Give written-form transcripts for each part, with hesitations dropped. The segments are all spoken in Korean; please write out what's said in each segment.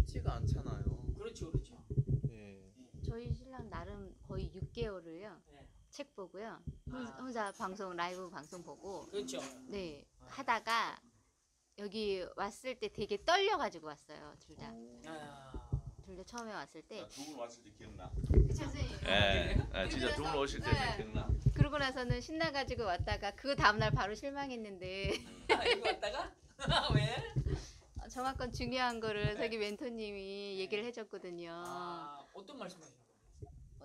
쉽지가 않잖아요. 그렇죠, 그렇죠. 예. 저희 신랑 나름 거의 6개월을요. 네. 책 보고요. 아. 혼자 방송 라이브 방송 보고 그렇죠. 네 하다가 여기 왔을 때 되게 떨려가지고 왔어요. 둘 다. 아, 둘 다 처음에 왔을 때. 두 분 왔을 때 기억나. 선생님. 진짜 두 분 오실 때 네. 기억나. 그러고 나서는 신나가지고 왔다가 그 다음날 바로 실망했는데 이거 왔다가 왜? 저만큼 중요한 거를 저기 멘토님이 얘기를 해줬거든요. 아, 어떤 말씀하시는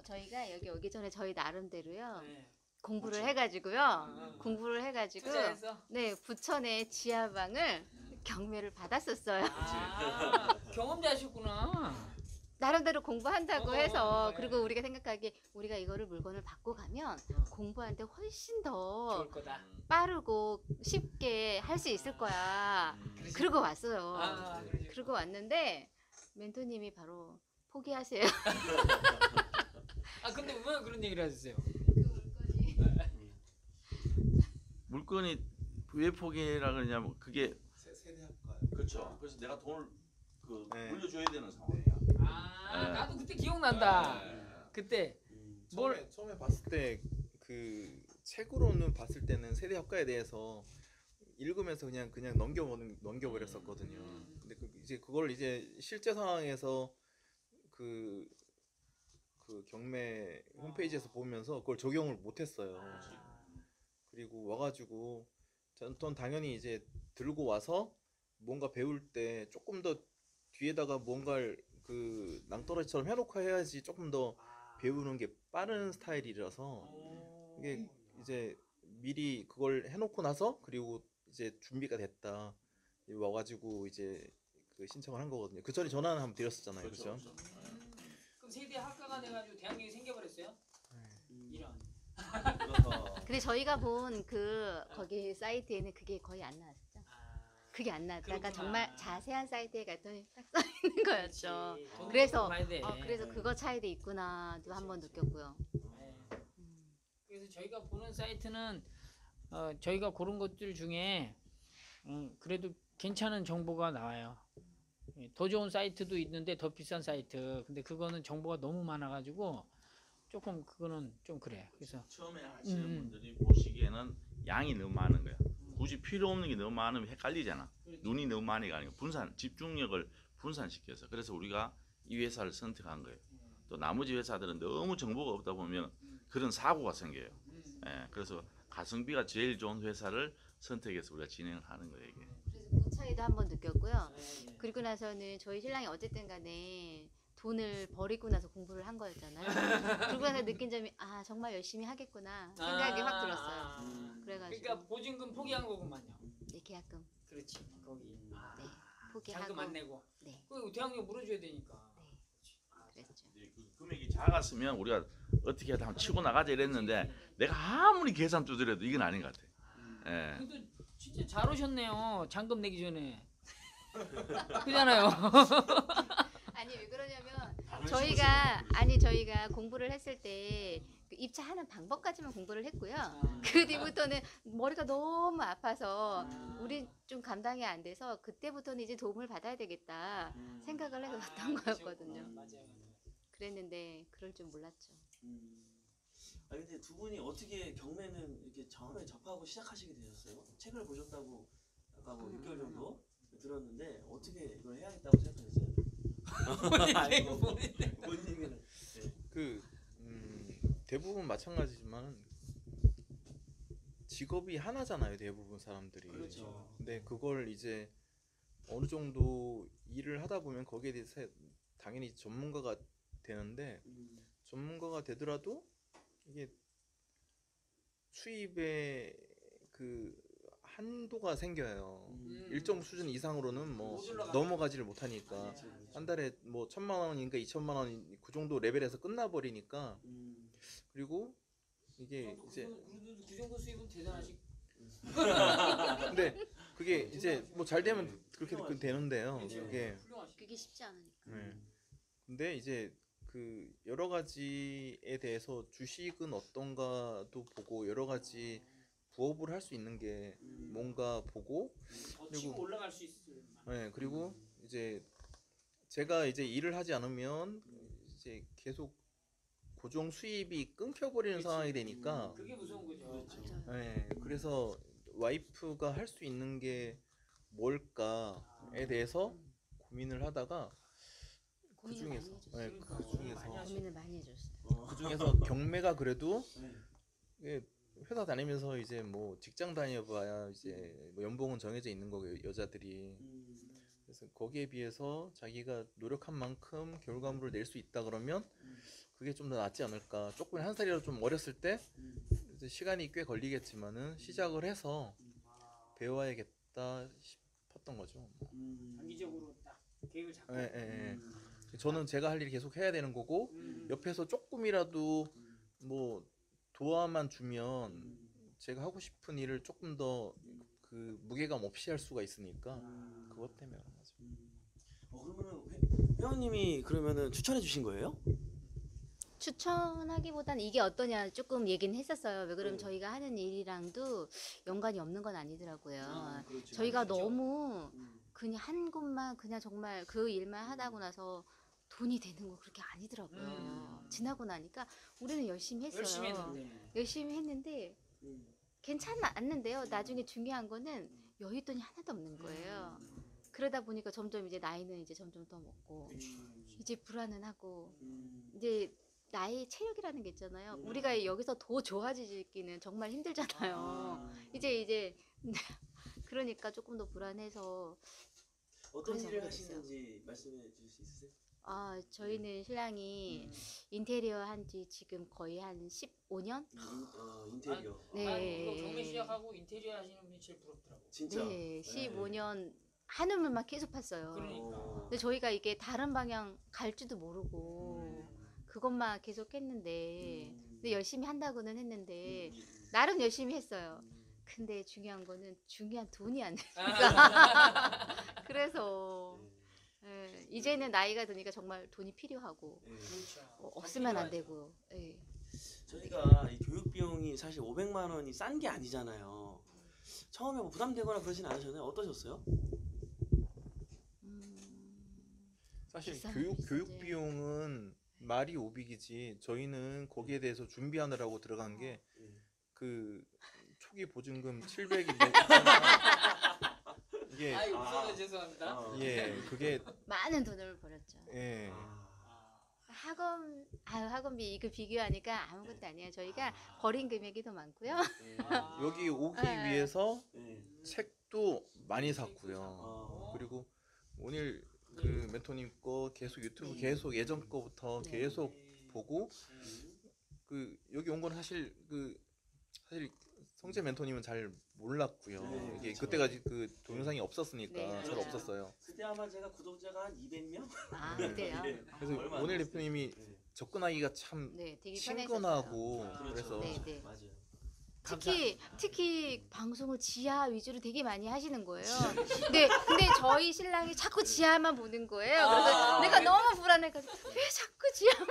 저희가 여기 오기 전에 저희 나름대로요. 거예요? 네. 공부를 해가지고요. 공부를 해가지고 투자해서. 네 부천의 지하방을 경매를 받았었어요. 아, 경험자셨구나. 나름대로 공부한다고 어, 해서 네. 그리고 우리가 생각하기에 우리가 이거를 물건을 받고 가면 공부하는데 훨씬 더 좋을 거다. 빠르고 쉽게 할 수 있을 거야. 그러고 왔어요. 아, 그러시구나. 그러고 왔는데 멘토님이 바로 포기하세요. 아, 근데 왜 그런 얘기를 하셨어요? 물건이 왜 포기라 그러냐면 그게 세대학과요. 그렇죠. 그래서 내가 돈을 네. 물려줘야 되는 상황이야. 아, 네. 나도 그때 기억난다. 네. 그때 뭘- 처음에 봤을 때 그 책으로는 봤을 때는 세대학과에 대해서 읽으면서 그냥 넘겨버렸었거든요. 근데 이제 그걸 이제 실제 상황에서 그 경매 홈페이지에서 보면서 그걸 적용을 못했어요. 그리고 와가지고 전 당연히 이제 들고 와서 뭔가 배울 때 조금 더 뒤에다가 뭔가를 그 낭떠러지처럼 해놓고 해야지 조금 더 배우는 게 빠른 스타일이라서 이게 이제 미리 그걸 해놓고 나서 그리고 이제 준비가 됐다 와가지고 이제 그 신청을 한 거거든요. 그 전에 전화는 한번 드렸었잖아요, 그렇죠? 그럼 세대 학과가 돼가지고 대학교에 생겨버렸어요? 이런. 그래서 근데 저희가 본 그 거기 사이트에는 그게 거의 안 나왔었죠. 그게 안 나왔다가 그렇구나. 정말 자세한 사이트에 갔더니 딱 써 있는 거였죠. 그렇지. 돈 그래서 봐야 돼. 그래서 그거 차이도 있구나도 한번 느꼈고요. 네. 그래서 저희가 보는 사이트는 저희가 고른 것들 중에 그래도 괜찮은 정보가 나와요. 예, 더 좋은 사이트도 있는데 더 비싼 사이트. 근데 그거는 정보가 너무 많아가지고 조금 그거는 좀 그래. 그래서 처음에 하시는 분들이 보시기에는 양이 너무 많은 거야. 굳이 필요 없는 게 너무 많으면 헷갈리잖아. 눈이 너무 많이 가는 거. 집중력을 분산시켜서. 그래서 우리가 이 회사를 선택한 거예요. 또 나머지 회사들은 너무 정보가 없다 보면 그런 사고가 생겨요. 예, 그래서 가성비가 제일 좋은 회사를 선택해서 우리가 진행을 하는 거예요, 이게. 그래서 그 차이도 한번 느꼈고요. 그리고 나서는 저희 신랑이 어쨌든 간에 돈을 버리고 나서 공부를 한 거였잖아요. 그러고 나서 느낀 점이 정말 열심히 하겠구나 생각이 확 들었어요. 그래가지고 그러니까 보증금 포기한 거구만요. 네, 계약금 그렇지. 거기. 네, 포기하고 잔금 안 내고. 네, 그 대학교 물어줘야 되니까. 네, 그랬죠. 이제 그 금액이 작았으면 우리가 어떻게 하다 한번 치고 나가자 이랬는데 내가 아무리 계산 두드려도 이건 아닌 것 같아. 예. 근데 진짜 잘 오셨네요. 잔금 내기 전에. 그잖아요. 아니 왜 그러냐면 저희가 공부를 했을 때 그 입차하는 방법까지만 공부를 했고요. 그 뒤부터는 머리가 너무 아파서 우리 좀 감당이 안 돼서 그때부터는 이제 도움을 받아야 되겠다 생각을 해서 왔던 거였거든요. 맞아요. 그랬는데 그럴 줄 몰랐죠. 아 근데 두 분이 어떻게 경매는 이렇게 처음에 접하고 시작하시게 되셨어요? 책을 보셨다고 아까 뭐 6개월 정도 들었는데 어떻게 이걸 해야겠다고 생각하셨어요? 아이고 뭔 얘기는 대부분 마찬가지지만 직업이 하나잖아요, 대부분 사람들이. 그렇죠. 근데 그걸 이제 어느 정도 일을 하다 보면 거기에 대해서 당연히 전문가가 되는데 전문가가 되더라도 이게 수입의 그 한도가 생겨요. 일정 수준 이상으로는 뭐 못 올라가죠. 넘어가지를 못하니까 한 달에 뭐 1,000만 원인가 2,000만 원 그 정도 레벨에서 끝나버리니까. 그리고 이게 이제 그래도 그 정도 수입은 대단하시. 근데 그게 이제 뭐 잘 되면 그렇게 되는데요. 그게 훌륭하시. 그게 쉽지 않으니까. 근데 이제 그 여러 가지에 대해서 주식은 어떤가도 보고 여러 가지 부업을 할 수 있는 게 뭔가 보고 더 치고 올라갈 수 있을. 그리고 이제 제가 이제 일을 하지 않으면 이제 계속 고정 수입이 끊겨버리는 그치. 상황이 되니까 그게 무서운 거죠. 그렇죠. 네, 그래서 와이프가 할 수 있는 게 뭘까에 대해서 고민을 하다가 그 고민을 많이 중에서 해줬어요. 네, 그러니까 그 중에서 많이 하시- 고민을 많이 해줬어요. 그 중에서 경매가 그래도 네. 예, 회사 다니면서 이제 뭐 직장 다녀봐야 이제 뭐 연봉은 정해져 있는 거고 여자들이 그래서 거기에 비해서 자기가 노력한 만큼 결과물을 낼 수 있다 그러면 그게 좀 더 낫지 않을까. 조금 한 살이라도 좀 어렸을 때 이제 시간이 꽤 걸리겠지만은 시작을 해서 배워야겠다 싶었던 거죠. 장기적으로 딱 계획을 잡고. 예, 예, 예. 저는 제가 할 일이 계속 해야 되는 거고 옆에서 조금이라도 뭐 도와만 주면 제가 하고 싶은 일을 조금 더 그 무게감 없이 할 수가 있으니까 그것 때문에 그런 거죠. 그러면은 회원님이 그러면은 추천해 주신 거예요? 추천하기보단 이게 어떠냐 조금 얘기는 했었어요. 왜 그러면 네. 저희가 하는 일이랑도 연관이 없는 건 아니더라고요. 그렇죠. 저희가 그렇죠. 너무 그냥 한 곳만 그냥 정말 그 일만 하다고 나서 돈이 되는 거 그렇게 아니더라고요. 지나고 나니까 우리는 열심히 했어요. 열심히 했는데. 열심히 했는데 괜찮았는데요. 나중에 중요한 거는 여윳돈이 하나도 없는 거예요. 그러다 보니까 점점 이제 나이는 이제 점점 더 먹고 이제 불안은 하고 이제 나의 체력이라는 게 있잖아요. 우리가 여기서 더 좋아지기는 정말 힘들잖아요. 이제 그러니까 조금 더 불안해서 어떤 그래서 일을 그랬어요. 하시는지 말씀해 주실 수 있으세요? 저희는 신랑이 인테리어 한 지 지금 거의 한 15년? 인테리어. 네. 아니, 이거 경매 시작하고 인테리어 하시는 분이 제일 부럽더라고. 진짜. 네, 15년 한우물만 계속 팠어요. 그러니까. 근데 저희가 이게 다른 방향 갈지도 모르고 그것만 계속 했는데 근데 열심히 한다고는 했는데 나름 열심히 했어요. 근데 중요한 거는 중요한 돈이 안 되니까 그래서 예, 이제는 나이가 드니까 정말 돈이 필요하고 그렇죠. 없으면 안 되고 예. 저희가 이 교육 비용이 사실 500만 원이 싼 게 아니잖아요. 처음에 뭐 부담되거나 그러진 않으셨나요? 어떠셨어요? 사실 비싸면 교육 비싸지. 비용은 말이 오빅이지 저희는 거기에 대해서 준비하느라고 들어간 게 그 초기 보증금 700이 이게 아이 웃어서 죄송합니다. 예 그게 많은 돈을 벌었죠. 예 학원비 이거 비교하니까 아무것도 아니에요. 저희가 버린 금액이 더 많고요. 여기 오기 네. 위해서 네. 책도 많이 샀고요. 그리고 오늘 그 멘토님 거 계속 유튜브 계속 예전 거부터 네. 계속 보고 그 여기 온 건 사실 사실 성재 멘토님은 잘 몰랐고요. 네, 이게 그렇죠. 그때까지 그 동영상이 없었으니까 네, 잘 맞아요. 없었어요. 그때 아마 제가 구독자가 한 200명? 그때요. 그래서 얼마 안 오늘 됐어요. 대표님이 네. 접근하기가 참 네, 되게 친근하고 편했었어요. 그래서 네, 네. 맞아요. 특히 방송을 지하 위주로 되게 많이 하시는 거예요. 근데 저희 신랑이 자꾸 지하만 보는 거예요. 그래서 내가 너무 불안해가지고 왜 자꾸 지하?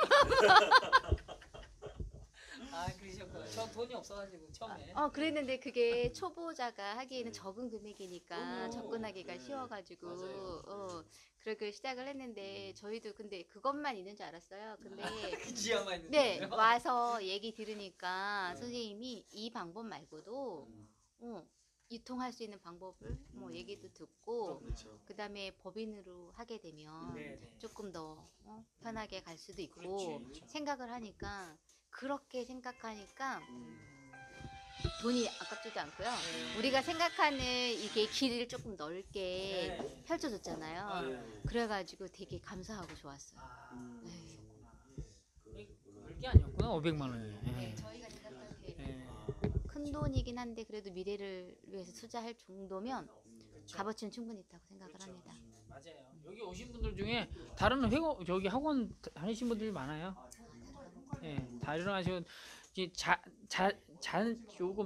그러셨구나. 저 돈이 없어가지고 처음에. 그랬는데 그게 초보자가 하기에는 적은 금액이니까 접근하기가 네. 쉬워가지고 맞아요. 그렇게 시작을 했는데 저희도 근데 그것만 있는 줄 알았어요. 근데 그 지하만 있는 네 거예요? 와서 얘기 들으니까 선생님이 이 방법 말고도 유통할 수 있는 방법을 뭐 얘기도 듣고 그렇죠. 그다음에 법인으로 하게 되면 네, 네. 조금 더 편하게 갈 수도 있고 그렇지, 그렇죠. 생각을 하니까 그렇게 생각하니까 돈이 아깝지도 않고요. 우리가 생각하는 이게 길을 조금 넓게 네. 펼쳐줬잖아요. 네. 그래가지고 되게 감사하고 좋았어요. 음. 네. 별게 아니었구나 500만 원이. 네, 저희가 생각할 때 네. 큰 돈이긴 한데 그래도 미래를 위해서 투자할 정도면 그렇죠. 값어치는 충분히 있다고 생각을 그렇죠. 합니다. 맞아요. 여기 오신 분들 중에 다른 저기 학원 다니신 분들이 많아요. 예, 다 일어나시고 이제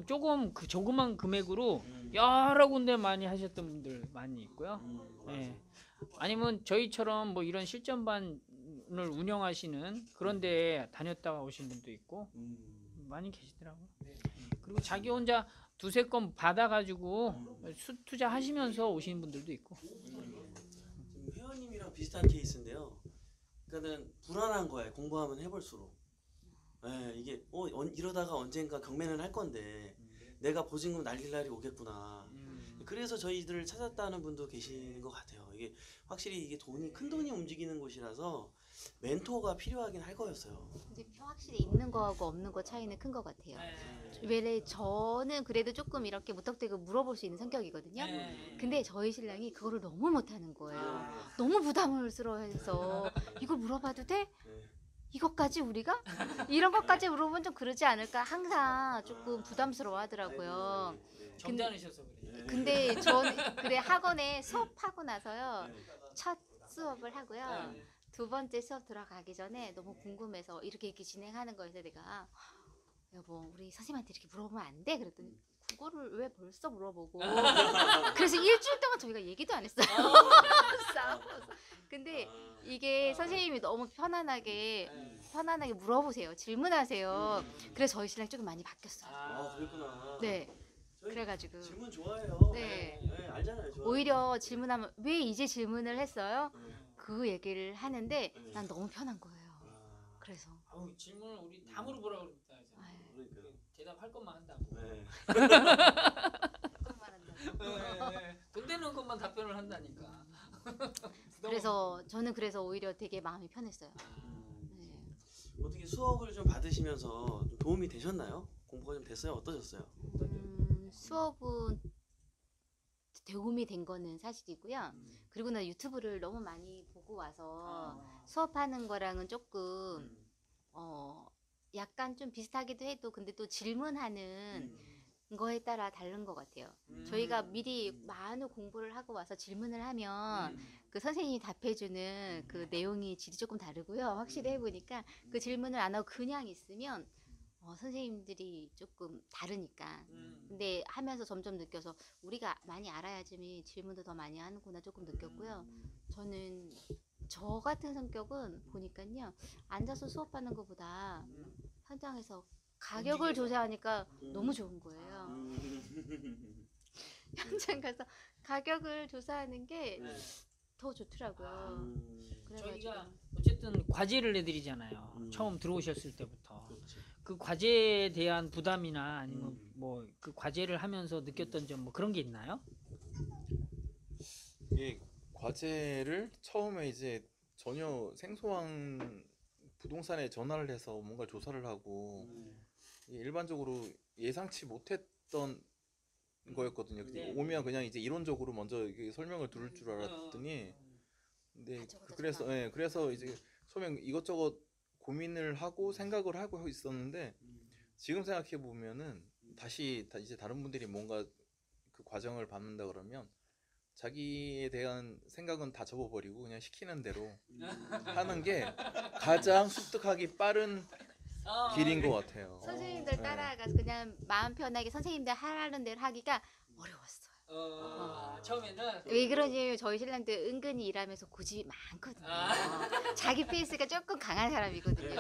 조금 그 조그만 금액으로 여러 군데 많이 하셨던 분들 많이 있고요. 예. 아니면 저희처럼 뭐 이런 실전반을 운영하시는 그런 데 다녔다가 오신 분도 있고 많이 계시더라고요. 그리고 자기 혼자 두세 건 받아가지고 투자하시면서 오시는 분들도 있고. 지금 회원님이랑 비슷한 케이스인데요. 그러니까는 불안한 거예요. 공부하면 해볼수록. 예, 이게 이러다가 언젠가 경매는 할 건데 내가 보증금 날릴 날이 오겠구나. 그래서 저희들을 찾았다는 분도 계시는 것 같아요. 이게 확실히 이게 큰 돈이 움직이는 곳이라서 멘토가 필요하긴 할 거였어요. 근데 확실히 있는 거하고 없는 거 차이는 큰 것 같아요. 네. 왜래 저는 그래도 조금 이렇게 무턱대고 물어볼 수 있는 성격이거든요. 네. 근데 저희 신랑이 그거를 너무 못하는 거예요. 너무 부담스러워해서 이거 물어봐도 돼? 네. 이것까지 우리가? 이런 것까지 물어보면 좀 그러지 않을까? 항상 조금 부담스러워 하더라고요. 점잖으셔서 그래. 근데 저는 그래 학원에 수업하고 나서요. 첫 수업을 하고요. 두 번째 수업 들어가기 전에 너무 궁금해서 이렇게 진행하는 거에서 내가 여보 우리 선생님한테 이렇게 물어보면 안 돼? 그랬더니 그거를 왜 벌써 물어보고 그래서 일주일 동안 저희가 얘기도 안 했어요. 싸워서. 근데 이게 선생님이 너무 편안하게 물어보세요. 질문하세요. 그래서 저희 신랑이 조금 많이 바뀌었어요. 그랬구나. 네. 저희 그래가지고 질문 좋아해요. 네. 네, 알잖아요. 좋아해요. 오히려 질문하면 왜 이제 질문을 했어요? 네. 그 얘기를 하는데 난 너무 편한 거예요. 아, 그래서 아우 질문을 우리 다 물어보라 그럽니다. 아유, 그러니까요. 대답할 것만 한다고. 네. 그것만 한다고. 돈 되는 것만 답변을 한다니까. 그래서 저는 오히려 되게 마음이 편했어요. 네. 어떻게 수업을 좀 받으시면서 좀 도움이 되셨나요? 공부가 좀 됐어요? 어떠셨어요? 수업은 도움이 된 거는 사실이고요. 그리고 나 유튜브를 너무 많이 보고 와서 수업하는 거랑은 조금 약간 좀 비슷하기도 해도 근데 또 질문하는 거에 따라 다른 것 같아요. 저희가 미리 많은 공부를 하고 와서 질문을 하면 그 선생님이 답해주는 그 내용이 질이 조금 다르고요. 확실히 해보니까 그 질문을 안 하고 그냥 있으면 선생님들이 조금 다르니까. 근데 하면서 점점 느껴서 우리가 많이 알아야지 질문도 더 많이 하는구나 조금 느꼈고요. 저는 저 같은 성격은 보니까요. 앉아서 수업하는 것보다 현장에서 가격을 조사하니까 너무 좋은 거예요. 현장 가서 가격을 조사하는 게 더 좋더라고요. 저희가 어쨌든 과제를 내드리잖아요. 처음 들어오셨을 때부터. 그렇죠. 그 과제에 대한 부담이나 아니면 뭐 그 과제를 하면서 느꼈던 점 뭐 그런 게 있나요? 이 과제를 처음에 이제 전혀 생소한 부동산에 전화를 해서 뭔가 조사를 하고 이게 일반적으로 예상치 못했던 거였거든요. 네. 오면 그냥 이제 이론적으로 먼저 이게 설명을 들을 줄 알았더니 근데 그래서 이제 처음에 이것저것 고민을 하고 생각을 하고 있었는데 지금 생각해 보면은 다시 이제 다른 분들이 뭔가 그 과정을 받는다 그러면 자기에 대한 생각은 다 접어버리고 그냥 시키는 대로 하는 게 가장 습득하기 빠른 길인 것 같아요. 선생님들 따라가서 그냥 마음 편하게 선생님들 하라는 대로 하기가 어려웠어요. 처음에는 왜 그러냐면 저희 신랑도 은근히 일하면서 고집이 많거든요. 자기 페이스가 조금 강한 사람이거든요.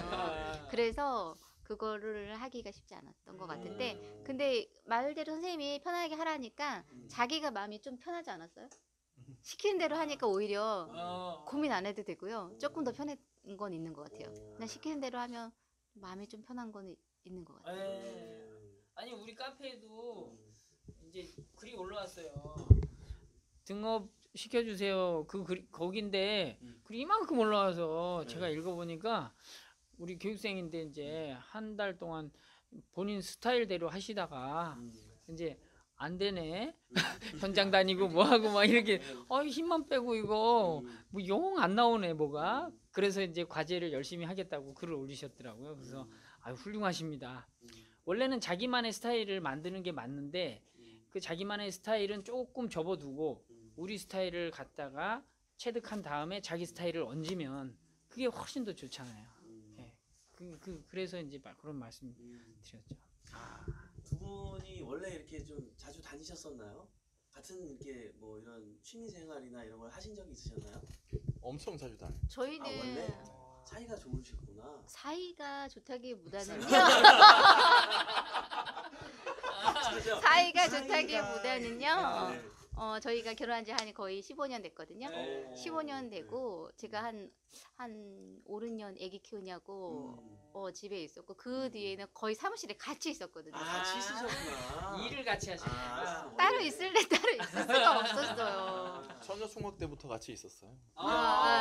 그래서 그거를 하기가 쉽지 않았던 것 같은데 근데 말대로 선생님이 편하게 하라니까 자기가 마음이 좀 편하지 않았어요? 시키는 대로 하니까 오히려 고민 안 해도 되고요. 조금 더 편한 건 있는 것 같아요. 그냥 시키는 대로 하면 마음이 좀 편한 건 있는 것 같아요. 아니 우리 카페에도 이제 글이 올라왔어요. 등업 시켜주세요. 거긴데 글이 이만큼 올라와서 제가 읽어보니까 우리 교육생인데 이제 한 달 동안 본인 스타일대로 하시다가 이제 안 되네. 현장 다니고 뭐 하고 막 이렇게 힘만 빼고 이거 뭐 영 안 나오네 뭐가. 그래서 이제 과제를 열심히 하겠다고 글을 올리셨더라고요. 그래서 아유 훌륭하십니다. 원래는 자기만의 스타일을 만드는 게 맞는데 그 자기만의 스타일은 조금 접어두고 우리 스타일을 갖다가 체득한 다음에 자기 스타일을 얹으면 그게 훨씬 더 좋잖아요. 그래서 이제 그런 말씀 드렸죠. 두 분이 원래 이렇게 좀 자주 다니셨었나요? 같은 이렇게 뭐 이런 취미 생활이나 이런 걸 하신 적이 있으셨나요? 엄청 자주 다녀요. 저희는 원래 사이가 좋으시구나. 사이가 좋다기보다는요. 그죠? 사이가 좋다기보다는요. 네. 저희가 결혼한 지 한 거의 15년 됐거든요. 네. 15년 되고 제가 한 5, 6년 아기 키우냐고 집에 있었고 그 뒤에는 거의 사무실에 같이 있었거든요. 같이 쓰셨구나. 일을 같이 하시니까. 따로 있을래 따로 있을 수가 없었어요. 처녀 총각 때부터 같이 있었어요.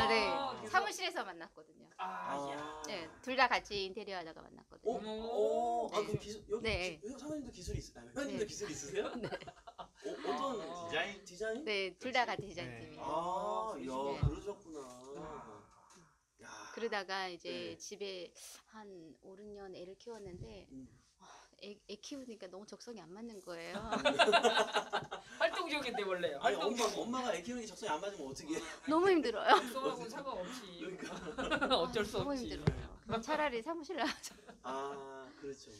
네. 그래서- 사무실에서 만났거든요. 야. 네, 둘 다 같이 인테리어 하다가 만났거든요. 그 기술 여기 네. 사모님도 기술이 있으세요? 회원님도 네. 기술 있으세요? 어떤 디자인? 네, 둘 다 같이 디자인팀이에요. 야, 네. 그러셨구나. 야. 그러다가 이제 네. 집에 한 5, 6년 애를 키웠는데 애 키우니까 너무 적성이 안 맞는 거예요. 활동적인데 원래. 아니 엄마가 애 키우는 게 적성이 안 맞으면 어떻게 해? 너무 힘들어요. 활동하고는 상관없이. 어쩔 수 너무 없지. 힘들어요. 그럼 차라리 사무실 나가자. 그렇죠.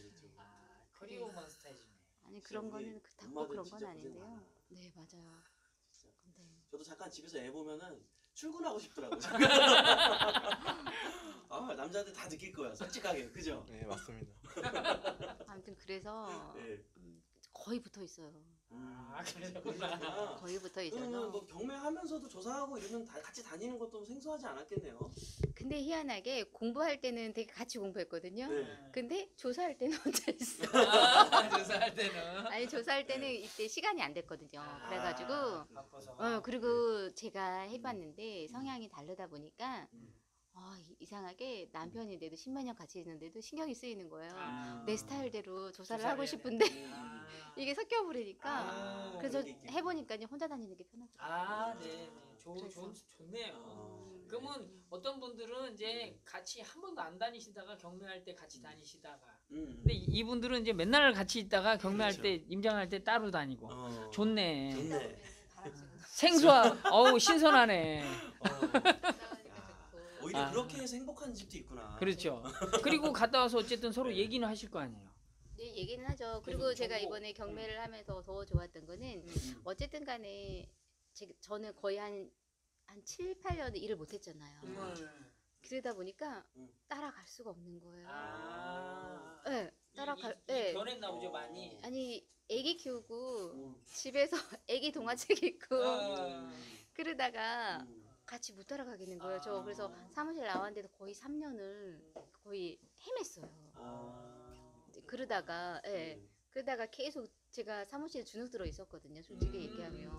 커리어만 스타일이네. 아니 그런 우리 거는 닫고 엄마들 그런 진짜 건 고생 아닌데요. 많아. 네 맞아요. 진짜. 네. 저도 잠깐 집에서 애 보면은 출근하고 싶더라고요. 남자들 다 느낄 거야. 솔직하게. 그죠? 네, 맞습니다. 아무튼 그래서 네. 거의 붙어 있어요. 그러셨구나. 거의 붙어 그러면 있어서. 뭐 경매하면서도 조사하고 이러면 다 같이 다니는 것도 생소하지 않았겠네요. 근데 희한하게 공부할 때는 되게 같이 공부했거든요. 네. 근데 조사할 때는 혼자 있어. 조사할 때는. 아니 조사할 때는 이때 시간이 안 됐거든요. 그래가지고 바빠서. 그리고 제가 해봤는데 성향이 다르다 보니까 이상하게 남편인데도 10몇 년 같이 있는데도 신경이 쓰이는 거예요. 내 스타일대로 조사를 조사를 하고 해야 싶은데 아. 이게 섞여버리니까 그래서 그런 게 있겠네. 해보니까 혼자 다니는 게 편하더라고요. 네. 그래서. 좋네요. 그러면 어떤 분들은 이제 같이 한 번도 안 다니시다가 경매할 때 같이 다니시다가 근데 이분들은 이제 맨날 같이 있다가 경매할 그렇죠. 때 임장할 때 따로 다니고 좋네. 좋네. 생소한 어우 신선하네. 오히려 그렇게 해서 행복한 집도 있구나. 그렇죠. 그리고 갔다 와서 어쨌든 서로 얘기는 하실 거 아니에요. 네, 얘기는 하죠. 그리고 그래서 제가 정보. 이번에 경매를 하면서 더 좋았던 거는 어쨌든 간에 저는 거의 한 7, 8년 일을 못 했잖아요. 그러다 보니까 따라갈 수가 없는 거예요. 네, 변했나 보죠 많이. 아니 애기 키우고 집에서 애기 동화책 읽고 그러다가 같이 못 따라가겠는 거예요. 저 그래서 사무실 나왔는데도 거의 3년을 거의 헤맸어요. 그러다가 그러다가 계속 제가 사무실에 주눅 들어 있었거든요. 솔직히 얘기하면.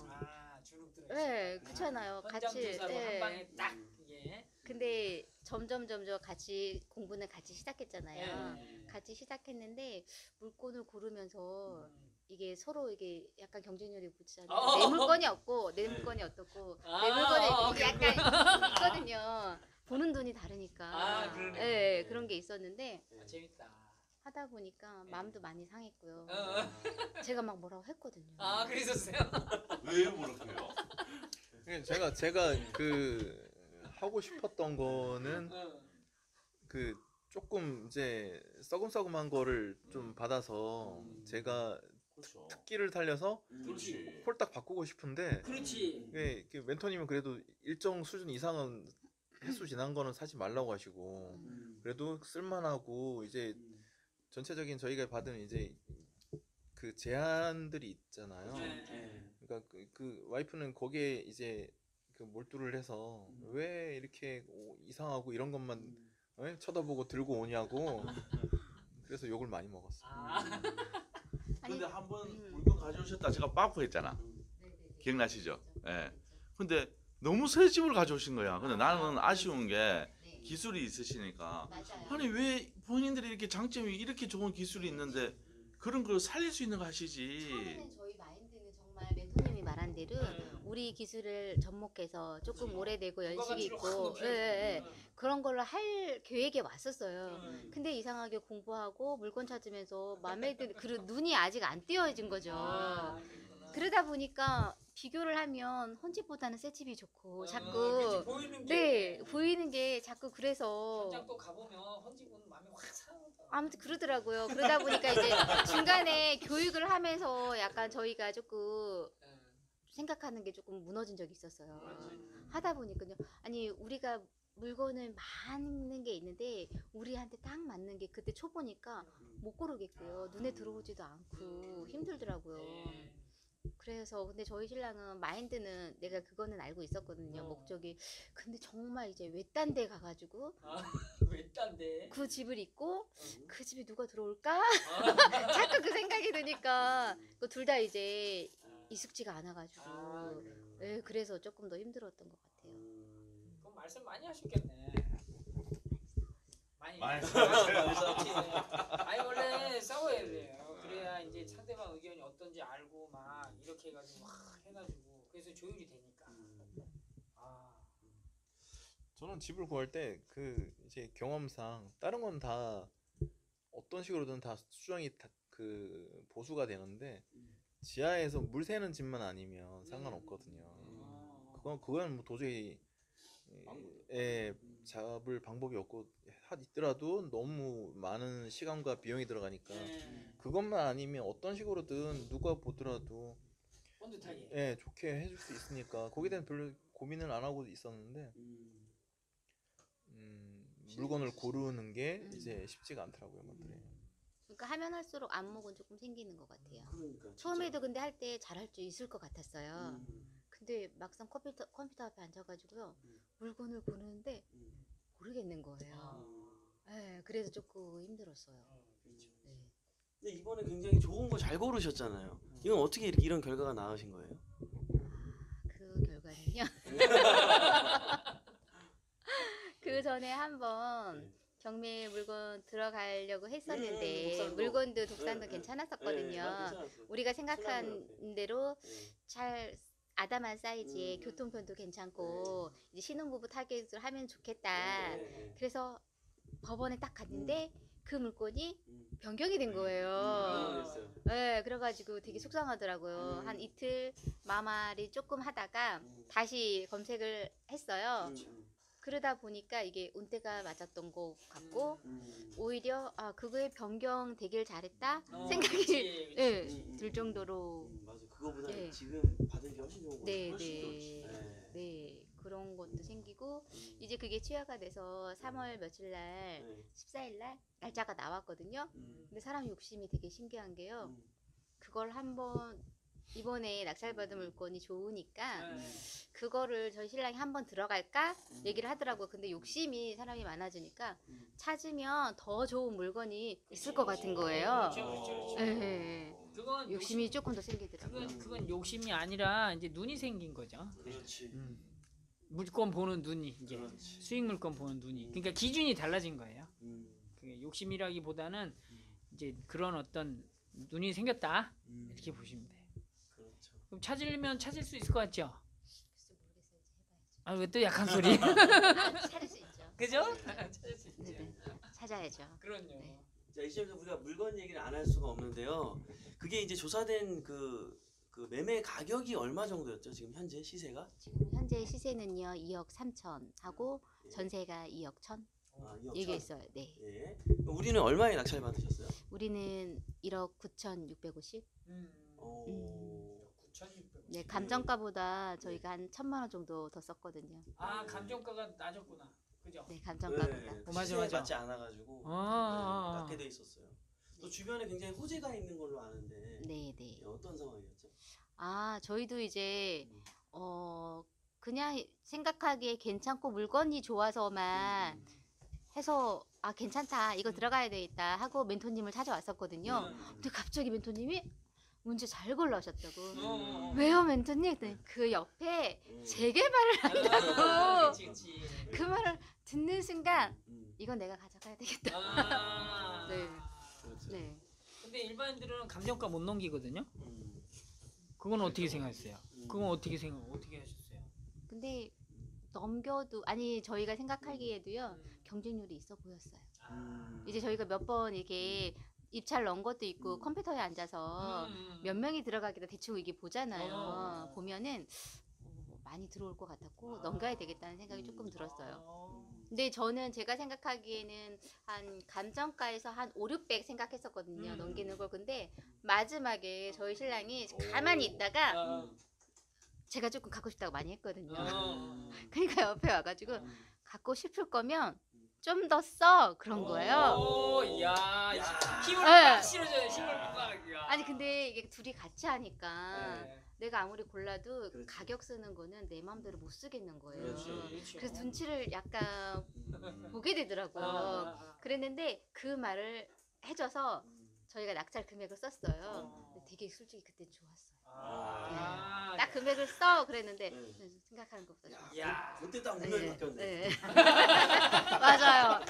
주눅 들어. 네, 그렇잖아요. 같이. 한 방에 딱 이게. 근데 점점 같이 공부는 같이 시작했잖아요. 네. 같이 시작했는데 물건을 고르면서 이게 서로 이게 약간 경쟁률이 붙잖아요. 내 물건이 없고 내 물건이 어떻고 내 물건이 약간 있거든요. 보는 눈이 다르니까. 그러네. 네, 그런 게 있었는데 재밌다. 하다 보니까 마음도 많이 상했고요. 제가 막 뭐라고 했거든요. 그랬었어요. 왜 그렇게요? 제가 그 하고 싶었던 거는 그 조금 이제 썩음썩음한 거를 좀 받아서 제가 그렇죠. 특기를 살려서 그렇지. 홀딱 바꾸고 싶은데 그렇지. 이게 멘토님은 그래도 일정 수준 이상은 횟수 지난 거는 사지 말라고 하시고 그래도 쓸만하고 이제 전체적인 저희가 받은 이제 그 제안들이 있잖아요. 그러니까 그 와이프는 거기에 이제 그 몰두를 해서 왜 이렇게 이상하고 이런 것만 쳐다보고 들고 오냐고 그래서 욕을 많이 먹었어요. 근데 한 번 물건 가져오셨다 제가 빠꾸 했잖아. 기억나시죠? 예. 근데 너무 새 집을 가져오신 거야. 근데 나는 아쉬운 게 기술이 있으시니까 맞아요. 아니 왜 본인들이 이렇게 장점이 이렇게 좋은 기술이 있는데 그런 걸 살릴 수 있는 거 하시지. 처음에는 저희 마인드는 정말 멘토님이 말한 대로 우리 기술을 접목해서 조금 오래되고 연식이 있고 그런 걸로 할 계획에 왔었어요. 근데 이상하게 공부하고 물건 찾으면서 마음에 드는 그 눈이 아직 안 띄어진 거죠. 그러다 보니까 비교를 하면 혼집보다는 새 집이 좋고 자꾸 보이는 게 자꾸 그래서 또 가보면 헌집은 마음이 확 상하다. 아무튼 그러더라고요. 그러다 보니까 이제 중간에 교육을 하면서 약간 저희가 조금 생각하는 게 조금 무너진 적이 있었어요. 하다 보니까요. 아니 우리가 물건을 많은 게 있는데 우리한테 딱 맞는 게 그때 초보니까 못 고르겠고요. 눈에 들어오지도 않고 힘들더라고요. 그래서 근데 저희 신랑은 마인드는 내가 그거는 알고 있었거든요. 어. 목적이. 근데 정말 이제 외딴 데 가가지고 왜 딴데? 그 집을 있고 그 집에 누가 들어올까? 아, 자꾸 그 생각이 드니까 그 둘 다 이제 익숙지가 않아가지고 네, 그래서 조금 더 힘들었던 것 같아요. 그럼 말씀 많이 하셨겠네. 많이 많이 그렇지. 아니 원래 싸워야 돼요. 그래야 이제 상대방 의견이 어떤지 알고 막 이렇게 해가지고 막 해가지고 그래서 조율이 되니까. 아, 저는 집을 구할 때 그 이제 경험상 다른 건 다 어떤 식으로든 다 수정이 다 그 보수가 되는데 지하에서 물 새는 집만 아니면 상관없거든요. 그건 뭐 도저히 잡을 방법이 없고 있더라도 너무 많은 시간과 비용이 들어가니까 네. 그것만 아니면 어떤 식으로든 누가 보더라도 본듯하게. 좋게 해줄 수 있으니까 거기에 대한 별로 고민을 안 하고 있었는데 물건을 고르는 게 이제 쉽지가 않더라고요, 것들이. 그러니까 하면 할수록 안목은 조금 생기는 것 같아요. 그러니까 진짜. 처음에도 근데 할 때 잘할 수 있을 것 같았어요. 근데 막상 컴퓨터 앞에 앉아가지고요 물건을 고르는데 모르겠는 거예요. 네, 그래서 조금 힘들었어요. 그렇죠. 네. 근데 이번에 굉장히 좋은 거 잘 고르셨잖아요. 이건 어떻게 이런 결과가 나으신 거예요? 그 결과는요. 그 전에 한번 경매 물건 들어가려고 했었는데 독산도. 물건도 독산도 네, 네. 괜찮았었거든요. 괜찮았어요. 우리가 생각한 신랑이랑 대로 네. 잘 아담한 사이즈에 음. 교통편도 괜찮고 이제 신혼부부 타겟을 하면 좋겠다. 네. 그래서 법원에 딱 갔는데 그 물건이 음. 변경이 된 거예요. 그랬어요. 네, 그래가지고 되게 속상하더라고요. 한 이틀 마말이 조금 하다가 다시 검색을 했어요. 그러다 보니까 이게 운때가 맞았던 것 같고 오히려 아 그거에 변경되길 잘했다 생각이 예, 들 정도로 맞아. 그거보다 네. 지금 받은 게 훨씬 좋은 거 네, 훨씬 네. 좋지. 네 그런 것도 생기고 이제 그게 취하가 돼서 3월 며칠 날 14일 날 날짜가 나왔거든요. 근데 사람 욕심이 되게 신기한 게요. 그걸 한번 이번에 낙찰받은 물건이 좋으니까 그거를 저희 신랑이 한번 들어갈까 얘기를 하더라고요. 근데 욕심이 사람이 많아지니까 찾으면 더 좋은 물건이 있을 것 같은 거예요. 그렇죠. 예, 그건 욕심이 조금 더 생기더라고요. 그건 욕심이 아니라 이제 눈이 생긴 거죠. 그렇지. 물건 보는 눈이 이제 그렇지. 수익 물건 보는 눈이. 그러니까 기준이 달라진 거예요. 음. 그게 욕심이라기보다는 이제 그런 어떤 눈이 생겼다 이렇게 보시면 돼요. 그렇죠. 그럼 찾으려면 찾을 수 있을 것 같죠? 글쎄 모르겠어요. 이제 해봐야죠. 아 왜 또 약한 소리? 아, 찾을 수 있죠. 그죠? 네. 찾을 수 있죠. 네네. 찾아야죠. 그럼요. 네. 자, 이 시점에서 우리가 물건 얘기를 안 할 수가 없는데요. 그게 이제 조사된 그 매매 가격이 얼마 정도였죠? 지금 현재 시세가? 지금 현재 시세는요 2억 3천 하고 예. 전세가 2억 1천 아, 2억 얘기했어요. 네. 예. 우리는 얼마에 낙찰 받으셨어요? 우리는 1억 9천 650. 오. 9,600원. 네, 감정가보다 저희가 한 1,000만 원 정도 더 썼거든요. 아 감정가가 낮았구나. 그죠? 네, 감정가보다. 네, 맞아, 시세에 맞아. 맞지 않아가지고 아. 낮게 돼 있었어요. 또 주변에 굉장히 호재가 있는 걸로 아는데 네, 네. 어떤 상황이었죠? 아, 저희도 이제 그냥 생각하기에 괜찮고 물건이 좋아서만 해서 아 괜찮다 이거 들어가야 되겠다 하고 멘토님을 찾아왔었거든요. 근데 갑자기 멘토님이 문제 잘 골라오셨다고. 왜요 멘토님? 그랬더니 그 옆에 재개발을 한다고. 그치. 그 말을 듣는 순간 음. 이건 내가 가져가야 되겠다. 아. 네. 그렇죠. 네. 근데 일반인들은 감정가 못 넘기거든요. 음. 그건 어떻게 생각했어요? 그건 어떻게 하셨어요? 근데 넘겨도 아니 저희가 생각하기에도요 경쟁률이 있어 보였어요. 이제 저희가 몇 번 이렇게 입찰 넣은 것도 있고 컴퓨터에 앉아서 몇 명이 들어가기도 대충 이게 보잖아요. 보면은 많이 들어올 것 같았고 넘겨야 되겠다는 생각이 조금 들었어요. 근데 저는 제가 생각하기에는 한 감정가에서 한 5, 600 생각했었거든요. 넘기는 걸. 근데 마지막에 저희 신랑이 가만히 있다가 제가 조금 갖고 싶다고 많이 했거든요. 그러니까 옆에 와가지고 갖고 싶을 거면 좀 더 써 그런 거예요. 오, 이야, 힘을 네. 막 실어줘요. 힘을 막. 이야. 아니 근데 이게 둘이 같이 하니까 네. 내가 아무리 골라도 그렇지. 가격 쓰는 거는 내 마음대로 못 쓰겠는 거예요. 그렇지. 그렇죠. 그래서 눈치를 약간 음. 보게 되더라고요. 아. 그랬는데 그 말을 해줘서 저희가 낙찰 금액을 썼어요. 근데 되게 솔직히 그때 좋았어요. 아. 딱 금액을 써 그랬는데 네. 생각하는 것보다 좋았어요. 야. 그때 딱 네, 운명이 바뀌었네. 네. 맞아요.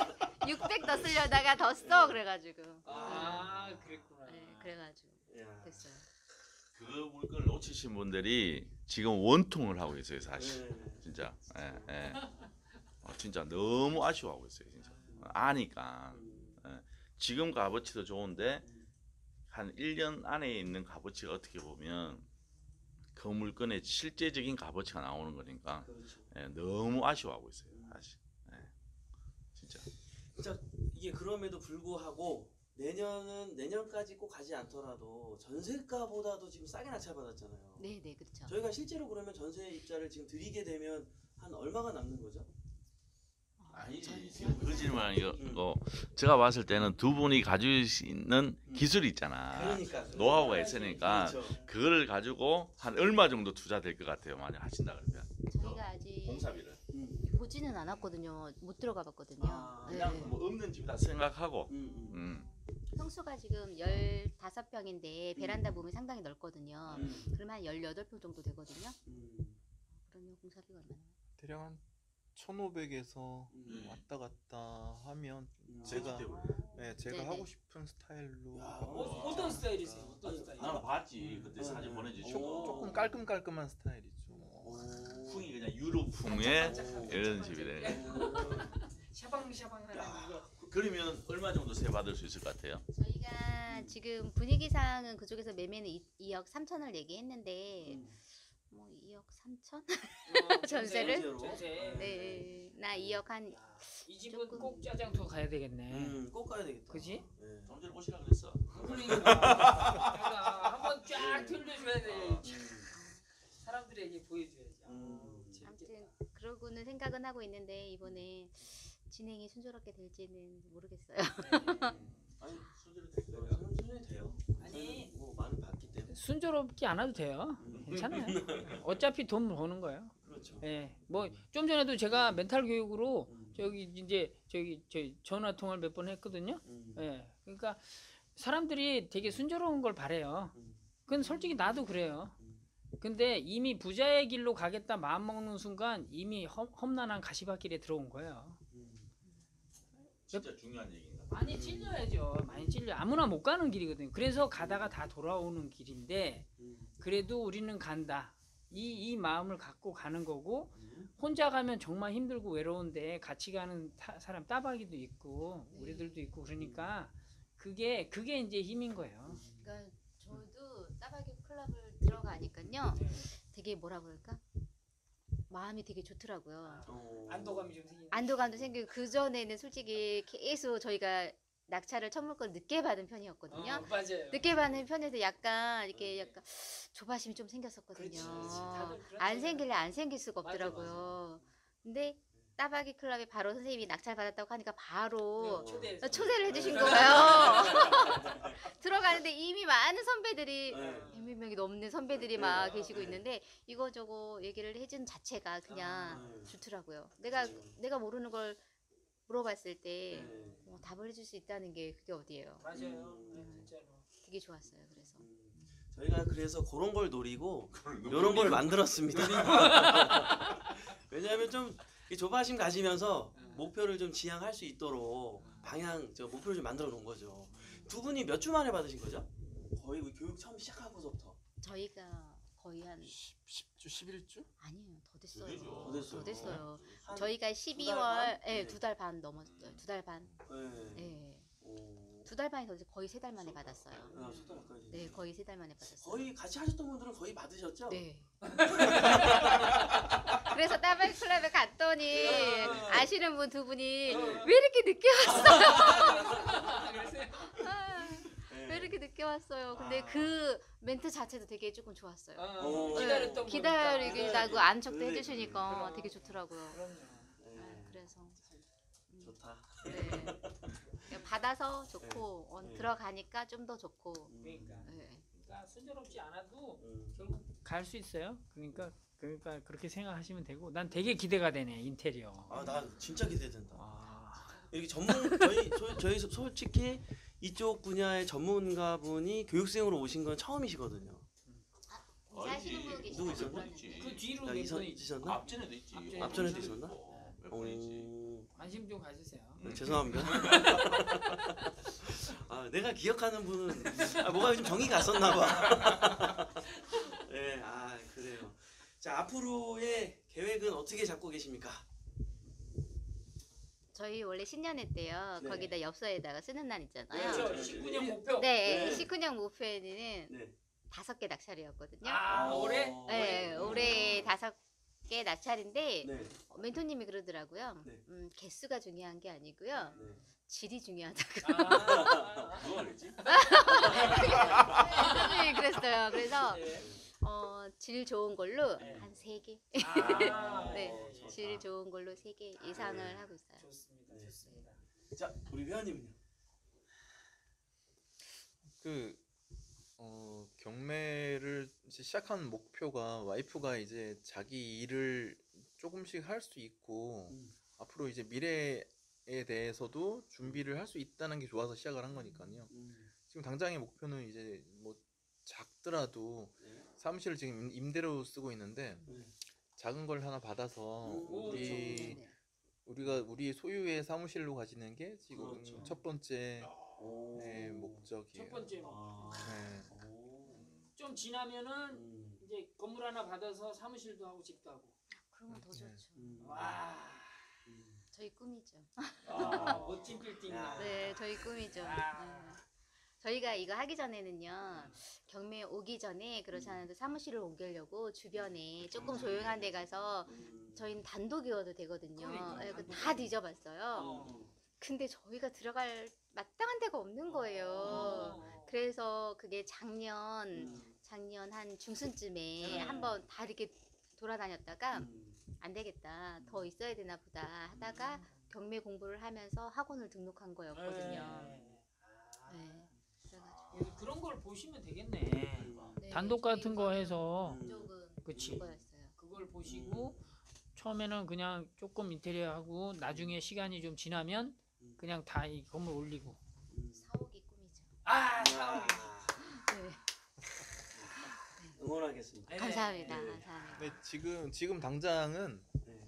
600 더 쓰려다가 더 써 그래가지고. 아, 그랬구나. 네, 그래가지고 야. 됐어요. 그 물건을 놓치신 분들이 지금 원통을 하고 있어요, 사실. 네. 진짜. 예, 예. 진짜 너무 아쉬워하고 있어요, 진짜. 아니까. 지금 값어치도 좋은데 한 1년 안에 있는 값어치가 어떻게 보면 그 물건의 실제적인 값어치가 나오는 거니까 그렇죠. 예, 너무 아쉬워하고 있어요, 사실. 예, 진짜. 진짜 이게 그럼에도 불구하고 내년까지 꼭 가지 않더라도 전세가보다도 지금 싸게 낙찰받았잖아요. 네, 네, 그렇죠. 저희가 실제로 그러면 전세 입자를 지금 드리게 되면 한 얼마가 남는 거죠? 아니지, 지금 그 질문 이거 제가 봤을 때는 두 분이 가지고 있는 기술이 있잖아. 그러니까 노하우가 있으니까 그렇죠. 그거를 가지고 한 얼마 정도 투자될 것 같아요, 만약 하신다 그러면. 저희가 아직 공사비를. 보지는 않았거든요. 못 들어가 봤거든요. 아, 네. 그냥 뭐 없는 집이다 생각하고. 음, 음. 평수가 지금 15평인데 베란다 부분이 상당히 넓거든요. 그러면 한 18평 정도 되거든요. 그러면 공사비가 얼마나? 대략 한 1,500에서 왔다 갔다 하면 제가 네네. 하고 싶은 스타일로 야, 어떤 스타일이세요? 어떤 스타일? 나는 봤지 그때 사진 보내주시고 조금 깔끔깔끔한 스타일이죠. 풍이 그냥 유럽풍의 이런 집이래. 샤방샤방하는 이거. 그러면 얼마 정도 세 받을 수 있을 것 같아요? 저희가 지금 분위기상은 그쪽에서 매매는 2억 3천을 얘기했는데 뭐 2억 3천? 전세를? 전세. 네, 나 2억 한 이 집은 조금. 꼭 짜장터 가야 되겠네. 꼭 가야 되겠다. 그지? 네. 좀 전에 오시라 그랬어. 그러니까 한번 쫙 들려줘야 돼. 사람들에게 보여줘야지. 재밌겠다. 아무튼 그러고는 생각은 하고 있는데 이번에 진행이 순조롭게 될지는 모르겠어요. 아니 순전히 될 거예요. 순전히 돼요. 아니. 저희는 뭐 많이 봤기 때문에. 순조롭지 않아도 돼요. 괜찮아요. 어차피 돈 버는 거예요. 그렇죠. 예. 뭐 좀 전에도 제가 멘탈 교육으로 저기 전화 통화를 몇 번 했거든요. 예. 그러니까 사람들이 되게 순조로운 걸 바래요. 그건 솔직히 나도 그래요. 근데 이미 부자의 길로 가겠다 마음 먹는 순간 이미 험난한 가시밭길에 들어온 거예요. 진짜 중요한 얘기인가? 많이 찔려야죠. 많이 찔려. 아무나 못 가는 길이거든요. 그래서 가다가 다 돌아오는 길인데 그래도 우리는 간다. 이 마음을 갖고 가는 거고 혼자 가면 정말 힘들고 외로운데 같이 가는 사람 따박이도 있고 우리들도 있고 그러니까 그게 이제 힘인 거예요. 그러니까 저도 따박이 클럽을 들어가니까요. 되게 뭐라 그럴까? 마음이 되게 좋더라고요. 안도감이 좀 생기는. 안도감도 생기고 그 전에는 솔직히 계속 저희가 낙찰을 첫 물건 늦게 받은 편이었거든요. 맞아요. 늦게 받는 편에서 약간 이렇게 약간 조바심이 좀 생겼었거든요. 그렇지. 다들 그렇죠. 안 생길래 안 생길 수가 맞아, 없더라고요. 근데 따박이 클럽에 바로 선생님이 낙찰 받았다고 하니까 바로 초대해서. 초대를 해주신 거예요. 들어가는데 이미 많은 선배들이 네. 100명이 넘는 선배들이 막 계시고 있는데 이거저거 얘기를 해준 자체가 그냥 좋더라고요. 내가 모르는 걸 물어봤을 때 답을 해줄 수 있다는 게 그게 어디예요. 맞아요. 진짜로. 되게 좋았어요. 그래서 저희가 그래서 그런 걸 노리고 이런 걸 만들었습니다. 왜냐하면 좀 이 조바심 가지면서 목표를 좀 지향할 수 있도록 목표를 좀 만들어 놓은 거죠. 두 분이 몇 주 만에 받으신 거죠? 거의 우리 교육 처음 시작하고서부터. 저희가 거의 한 10주, 11주? 아니에요. 더 됐어요. 되죠. 더 됐어요. 더 됐어요. 한 저희가 두 달 12월 반? 예, 2달 반 넘었어요. 2달 반. 네. 예. 오. 2달 반이 더 돼서 거의 3달 만에 받았어요. 아, 소달 가까이 됐네. 네, 거의 3달 만에 받았어요. 거의 같이 하셨던 분들은 거의 받으셨죠? 네. 그래서 따박이 클럽에 갔더니 아시는 분 두 분이 왜 이렇게 늦게 왔어요? 네. 왜 이렇게 늦게 왔어요? 근데 그 멘트 자체도 되게 조금 좋았어요. 오. 기다렸던 기다리다고 안척도 그래, 해주시니까 그럼. 되게 좋더라고요. 그럼요. 네. 그래서 좋다. 네. 그러니까 받아서 좋고 네. 들어가니까 좀 더 좋고. 그러니까. 네. 그러니까 순조롭지 않아도 음. 결국 갈 수 있어요. 그러니까 그렇게 생각하시면 되고 난 되게 기대가 되네 인테리어. 나 진짜 기대된다. 아, 여기 저희 솔직히 이쪽 분야의 전문가분이 교육생으로 오신 건 처음이시거든요. 이사하시는 분 계시죠? 누구 있었나? 그 뒤로 야, 몇 분이 있었나? 앞전에도 있지. 앞전에도 있었나? 몇 번 있지. 관심 좀 가지세요. 죄송합니다. 내가 기억하는 분은 뭐가 좀 정이 갔었나 봐. 네, 그래요. 자, 앞으로의 계획은 어떻게 잡고 계십니까? 저희 원래 신년회 때요. 네. 거기다 엽서에다가 쓰는 날 있잖아요. 그렇죠. 네. 19년 목표. 네, 네. 19년 목표에는 네. 5개 낙찰이었거든요. 아, 올해? 네, 올해 5개 낙찰인데 네. 멘토님이 그러더라고요. 네. 개수가 중요한 게 아니고요. 네. 질이 중요하다고. 누가 그랬지? 멘토님이 그랬어요. 그래서 네. 질 좋은 걸로 네. 한 3개. 아, 네, 좋다. 질 좋은 걸로 3개 이상을 네. 하고 있어요. 좋습니다. 네. 좋습니다. 자, 우리 회원님은요? 경매를 이제 시작한 목표가 와이프가 이제 자기 일을 조금씩 할 수 있고 앞으로 이제 미래에 대해서도 준비를 할 수 있다는 게 좋아서 시작을 한 거니까요. 지금 당장의 목표는 이제 뭐 작더라도 네. 사무실을 지금 임대로 쓰고 있는데 네. 작은 걸 하나 받아서 네. 우리 소유의 사무실로 가지는 게 지금 그렇죠. 첫 번째 오. 목적이에요. 첫 번째 네. 좀 지나면은 이제 건물 하나 받아서 사무실도 하고 집도 하고. 그러면 더 좋죠. 와, 저희 꿈이죠. 멋진 빌딩. 야. 네, 저희 꿈이죠. 아. 네. 저희가 이거 하기 전에는요, 경매 오기 전에 그렇지 않아도 사무실을 옮기려고 주변에 조금 조용한 데 가서 저희는 단독이어도 되거든요. 그러니까, 네, 그거 단독. 다 뒤져봤어요. 근데 저희가 들어갈 마땅한 데가 없는 거예요. 그래서 그게 작년 한 중순쯤에 한번 다 이렇게 돌아다녔다가 안 되겠다. 더 있어야 되나 보다 하다가 경매 공부를 하면서 학원을 등록한 거였거든요. 네. 그래가지고 그런 걸 보시면 되겠네. 네, 단독 같은 거 저희가 해서 조금 그치. 그거였어요. 그걸 보시고 처음에는 그냥 조금 인테리어 하고 나중에 시간이 좀 지나면 그냥 다 이 건물 올리고. 사옥이 꿈이죠. 사옥. 네. 응원하겠습니다. 감사합니다. 네. 감사합니다. 근데 지금 당장은 네.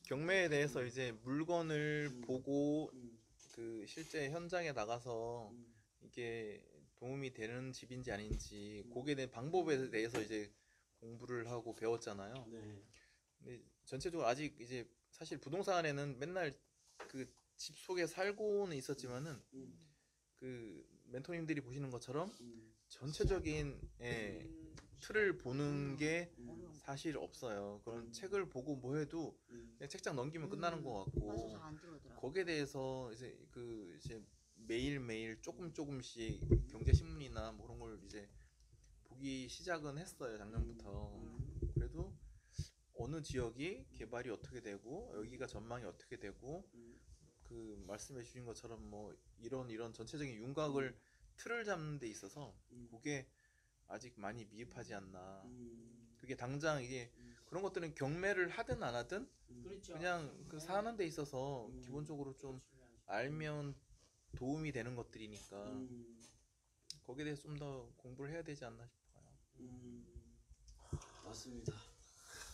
경매에 대해서 이제 물건을 보고 음. 그 실제 현장에 나가서 이게 도움이 되는 집인지 아닌지 그게 대한 방법에 대해서 이제 공부를 하고 배웠잖아요. 네. 근데 전체적으로 아직 이제 사실 부동산에는 맨날 그 집 속에 살고는 있었지만은 그 멘토님들이 보시는 것처럼 전체적인 틀을 보는 게 사실 없어요. 그런 책을 보고 뭐 해도 그냥 책장 넘기면 끝나는 것 맞아, 같고 잘안 들어오더라고. 거기에 대해서 이제 매일매일 조금씩 경제 신문이나 뭐 그런 걸 이제 보기 시작은 했어요. 작년부터. 그래도 어느 지역이 개발이 어떻게 되고 여기가 전망이 어떻게 되고 그 말씀해 주신 것처럼 뭐 이런 전체적인 윤곽을 틀을 잡는 데 있어서 그게 아직 많이 미흡하지 않나. 그게 당장 이게 그런 것들은 경매를 하든 안 하든 그렇죠. 그냥 그 사는 데 있어서 기본적으로 좀 알면 도움이 되는 것들이니까 거기에 대해서 좀 더 공부를 해야 되지 않나 싶어요. 맞습니다.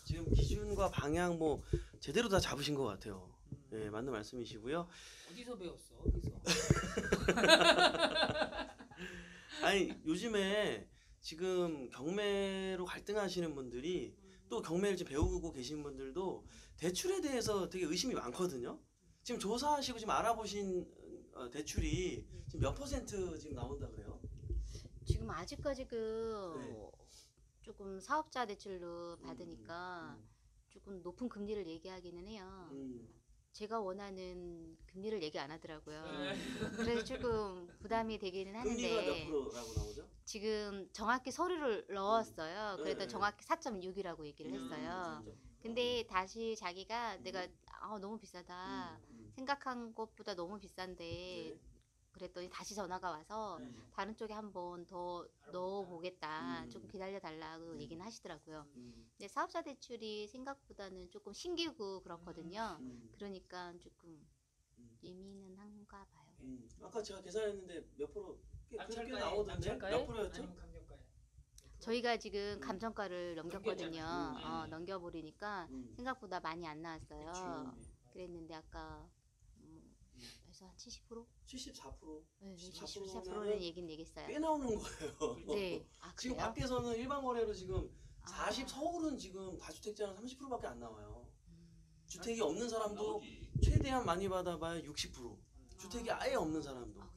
지금 기준과 방향 뭐 제대로 다 잡으신 것 같아요. 네, 맞는 말씀이시고요. 어디서 배웠어? 어디서? 아니 요즘에 지금 경매로 갈등하시는 분들이 또 경매를 지금 배우고 계신 분들도 대출에 대해서 되게 의심이 많거든요. 지금 조사하시고 지금 알아보신 대출이 지금 몇 퍼센트 지금 나온다 그래요? 지금 아직까지 네. 조금 사업자 대출로 받으니까 조금 높은 금리를 얘기하기는 해요. 제가 원하는 금리를 얘기 안 하더라고요. 그래서 조금 부담이 되기는 금리가 몇 하는데 프로라고 나오죠? 지금 정확히 서류를 넣었어요. 그래도 네. 정확히 4.6이라고 얘기를 했어요. 근데 다시 자기가 내가 너무 비싸다. 생각한 것보다 너무 비싼데 네. 그랬더니 다시 전화가 와서 네. 다른 쪽에 한번 더 넣어보겠다. 음. 좀 기다려달라고 얘기는 하시더라고요. 음. 근데 사업자 대출이 생각보다는 조금 신기고 그렇거든요. 그러니까 조금 음. 예민은 한가 봐요. 아까 제가 계산했는데 몇 프로 꽤 낙찰가에 나오던데 낙찰가에 몇 프로였죠? 아니면 감정가에? 저희가 지금 감정가를 넘겼거든요. 넘겼잖아요. 넘겨버리니까 생각보다 많이 안 나왔어요. 그치. 그랬는데 아까 그래서 한 70%? 74%. 네, 74% 74%는 얘긴 얘기했어요. 꽤 나오는 거예요. 네. 아, 지금 그래요? 밖에서는 일반 거래로 지금 40 아. 서울은 지금 다주택자는 30%밖에 안 나와요. 음. 주택이 없는 사람도 나오지. 최대한 많이 받아봐야 60%. 주택이 아예 없는 사람도. 아,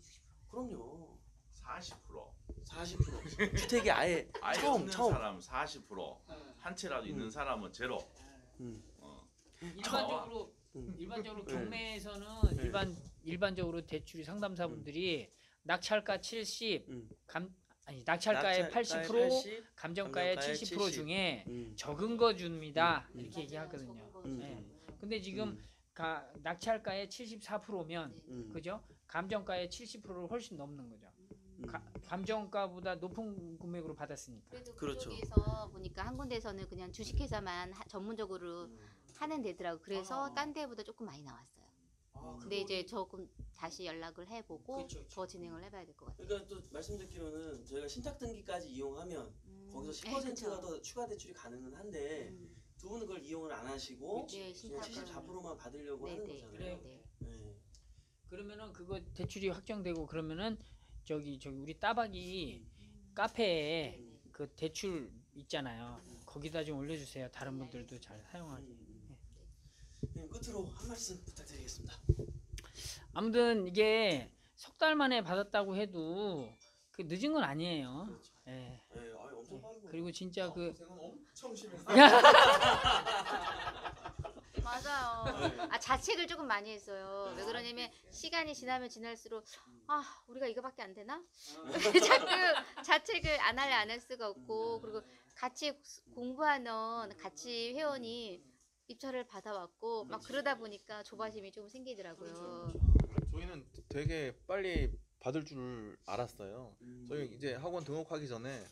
그럼요. 40%. 40%. 주택이 아예 아예 처음 없는 처음. 사람 40%. 한 채라도 있는 사람은 제로. 음. 어. 일반적으로 음. 일반적으로 네. 경매에서는 네. 일반적으로 대출이 상담사분들이 낙찰가 70, 음. 낙찰가의 80%, 80, 감정가의 감정가의 70% 70. 중에 음. 적은 거 줍니다. 음. 이렇게 얘기하거든요. 음. 네. 근데 지금 낙찰가의 74%면 음. 그죠? 감정가의 70%를 훨씬 넘는 거죠. 음. 감정가보다 높은 금액으로 받았으니까. 그래도 그렇죠. 그쪽에서 보니까 한 군데서는 그냥 주식회사만 전문적으로 하는 데더라고. 그래서 딴 데보다 조금 많이 나왔어요. 근데 이제 조금 다시 연락을 해보고 그쵸, 그쵸. 더 진행을 해봐야 될 것 같아요. 그러니까 또 말씀 듣기로는 저희가 신탁 등기까지 이용하면 거기서 10%가 더 추가 대출이 가능은 한데 음. 두 분은 그걸 이용을 안 하시고 네, 그냥 신탁은 74%만 받으려고 하는 네네. 거잖아요. 그래요. 네. 네. 그러면은 그거 대출이 확정되고 그러면은 저기 우리 따박이 카페에 네네. 그 대출 있잖아요. 거기다 좀 올려주세요. 다른 분들도 잘 사용하게. 네, 끝으로 한 말씀 부탁드리겠습니다. 아무튼 이게 석 달 만에 받았다고 해도 그 늦은 건 아니에요. 그렇죠. 예. 네, 엄청 빠른 거. 그리고 진짜 그 고생은 엄청 심했어요. 맞아요. 자책을 조금 많이 했어요. 왜 그러냐면 시간이 지나면 지날수록 우리가 이거밖에 안 되나? 자꾸 자책을 안 할래 안 할 수가 없고 그리고 같이 공부하는 같이 회원이 입찰을 받아왔고 막 그러다 보니까 조바심이 좀 생기더라고요. 저희는 되게 빨리 받을 줄 알았어요. 저희 이제 학원 등록하기 전에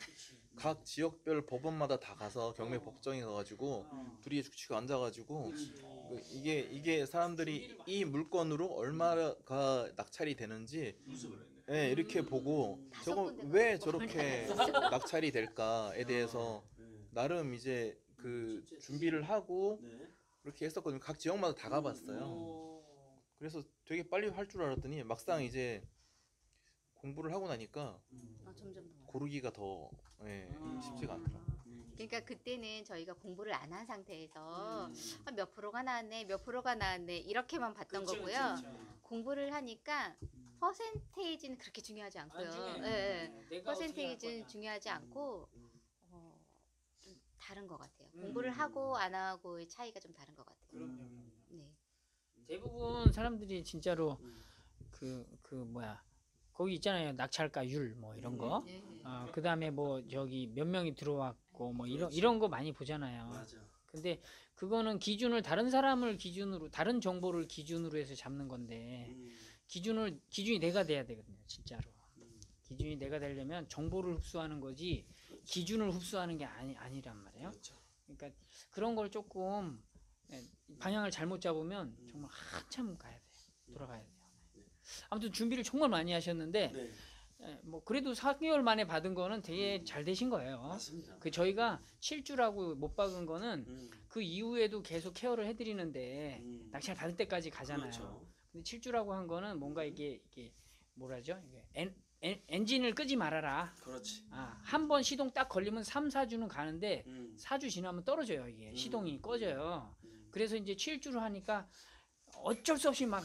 각 지역별 법원마다 다 가서 경매 법정에 가가지고 둘이 죽치고 앉아가지고 이게 사람들이 이 물건으로 얼마가 낙찰이 되는지 예, 이렇게 보고 저거 왜 저렇게 낙찰이 될까에 대해서 나름 이제 그 준비를 하고 네. 그렇게 했었거든요. 각 지역마다 다 가봤어요. 그래서 되게 빨리 할 줄 알았더니 막상 이제 공부를 하고 나니까 점점 더. 고르기가 더 쉽지가 않더라고요. 그러니까 그때는 저희가 공부를 안 한 상태에서 몇 프로가 나왔네, 몇 프로가 나왔네 이렇게만 봤던 거고요. 공부를 하니까 퍼센테이지는 그렇게 중요하지 않고요. 퍼센테이지는 중요하지 않고 좀 다른 것 같아요. 공부를 하고 안 하고의 차이가 좀 다른 것 같아요. 네. 대부분 사람들이 진짜로 거기 있잖아요. 낙찰가율 뭐 이런 거. 그다음에 뭐 저기 몇 명이 들어왔고 뭐 이런 거 많이 보잖아요. 맞아. 근데 그거는 기준을 다른 사람을 기준으로 다른 정보를 기준으로 해서 잡는 건데 기준이 내가 돼야 되거든요. 진짜로. 기준이 내가 되려면 정보를 흡수하는 거지 기준을 흡수하는 게 아니란 말이에요. 그렇죠. 그러니까 그런 걸 조금 방향을 잘못 잡으면 정말 한참 가야 돼요. 돌아가야 돼요. 아무튼 준비를 정말 많이 하셨는데 네. 뭐 그래도 4개월 만에 받은 거는 되게 잘 되신 거예요. 맞습니다. 그 저희가 7주라고 못 박은 거는 그 이후에도 계속 케어를 해드리는데 낙찰 받을 때까지 가잖아요. 그렇죠. 근데 7주라고 한 거는 뭔가 이게 뭐라죠? 이게 엔진을 끄지 말아라. 그렇지. 한 번 시동 딱 걸리면 3, 4주는 가는데 4주 지나면 떨어져요. 이게 시동이 꺼져요. 그래서 이제 7주를 하니까 어쩔 수 없이 막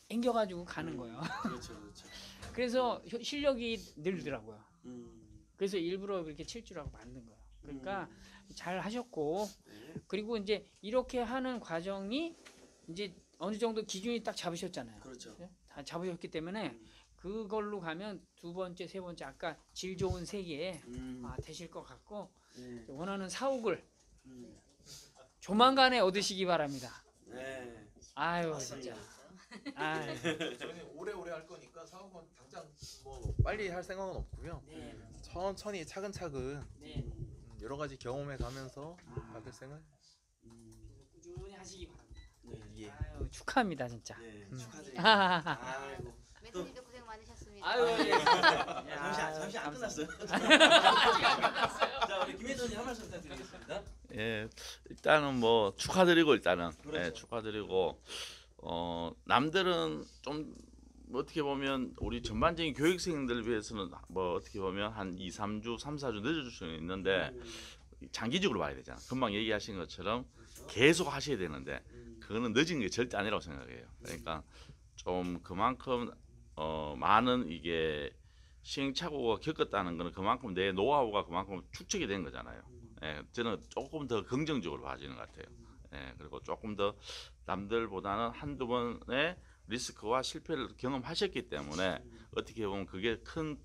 앵겨가지고 가는 거예요. 그렇죠, 그렇죠. 그래서 실력이 늘더라고요. 음. 그래서 일부러 그렇게 7주라고 만든 거예요. 그러니까 잘 하셨고 네. 그리고 이제 이렇게 하는 과정이 이제 어느 정도 기준이 딱 잡으셨잖아요. 그렇죠. 다 잡으셨기 때문에 그걸로 가면 두 번째, 세 번째 아까 질 좋은 세계 되실 것 같고 네. 원하는 사옥을 음. 조만간에 얻으시기 바랍니다. 네. 아유 맞습니다. 진짜 아, 저희는 오래오래 할 거니까 사업은 당장 뭐 빨리 할 생각은 없고요. 네. 천천히 차근차근 네. 여러 가지 경험해 가면서 받을 생각. 꾸준히 하시기 바랍니다. 네. 예. 아유, 축하합니다 진짜. 네, 음. 축하드립니다. 아이고. 멘토님도 고생 많으셨습니다. 아유, 예. 잠시 안 끝났어요. 자, 우리 김혜선님 한 말씀 부탁드리겠습니다. 예, 일단은 뭐 축하드리고 일단은 그렇죠. 예, 축하드리고 남들은 좀 어떻게 보면 우리 전반적인 교육생들 위해서는 뭐 어떻게 보면 한 2, 3주, 3, 4주 늦어질 수는 있는데 장기적으로 봐야 되잖아. 금방 얘기하신 것처럼 계속 하셔야 되는데 그거는 늦은 게 절대 아니라고 생각해요. 그러니까 좀 그만큼 많은 이게 시행착오가 겪었다는 거는 그만큼 내 노하우가 그만큼 축적이 된 거잖아요. 예, 저는 조금 더 긍정적으로 봐지는 것 같아요. 예, 그리고 조금 더 남들보다는 한두 번의 리스크와 실패를 경험하셨기 때문에 어떻게 보면 그게 큰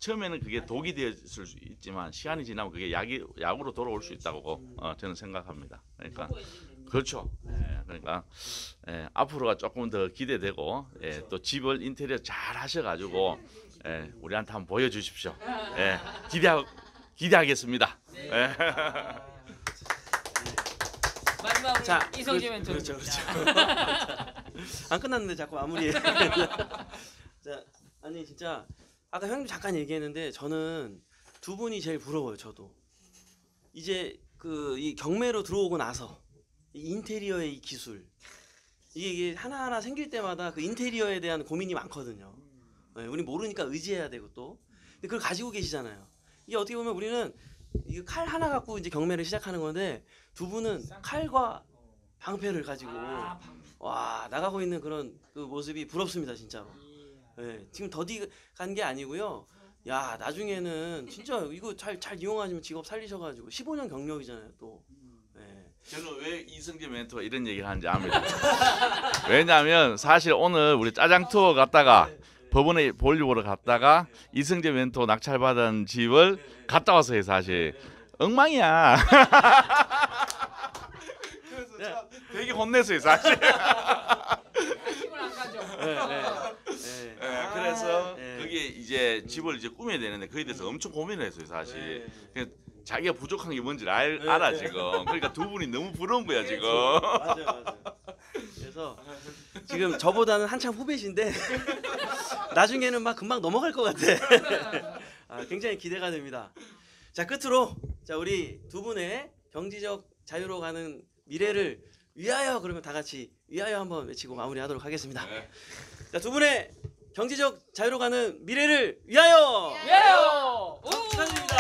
처음에는 그게 독이 되었을 수 있지만 시간이 지나면 그게 약으로 돌아올 수 있다고 저는 생각합니다. 그러니까 그렇죠. 예, 그러니까 앞으로가 조금 더 기대되고 또 집을 인테리어 잘 하셔가지고 우리한테 한번 보여주십시오. 기대하겠습니다. 예. 마지막으로 자, 이성재 멘토. 그렇죠. 안 끝났는데 자꾸 마무리해. 자, 아니 진짜 아까 형님 잠깐 얘기했는데 저는 두 분이 제일 부러워요. 저도 이제 그 이 경매로 들어오고 나서 이 인테리어의 이 기술 이게 하나하나 생길 때마다 그 인테리어에 대한 고민이 많거든요. 네, 우리 모르니까 의지해야 되고 또 근데 그걸 가지고 계시잖아요. 이게 어떻게 보면 우리는 이 칼 하나 갖고 이제 경매를 시작하는 건데 두 분은 칼과 방패를 가지고 와 나가고 있는 그런 그 모습이 부럽습니다 진짜로. 네, 지금 더디 간 게 아니고요. 야 나중에는 진짜 이거 잘 이용하시면 직업 살리셔가지고 15년 경력이잖아요 또. 네. 저는 왜 이성재 멘토가 이런 얘기를 하는지 압니다. 왜냐하면 사실 오늘 우리 짜장 투어 갔다가 법원에 보려고 갔다가 이성재 멘토 낙찰받은 집을 갔다 왔어요. 사실 엉망이야. 그래서 되게 혼냈어요 사실. 힘을 안 가져. 그래서 네. 그게 이제 집을 이제 꾸며야 되는데 그에 대해서 엄청 고민을 했어요 사실. 그냥 자기가 부족한 게 뭔지 알아 지금. 그러니까 두 분이 너무 부러운 거야 지금. 맞아요. 그래서 지금 저보다는 한참 후배신데 나중에는 막 금방 넘어갈 것 같아. 굉장히 기대가 됩니다. 자 끝으로 자 우리 두 분의 경제적 자유로 가는 미래를 위하여 그러면 다 같이 위하여 한번 외치고 마무리하도록 하겠습니다. 자 두 분의 경제적 자유로 가는 미래를 위하여. 예요. 축하드립니다.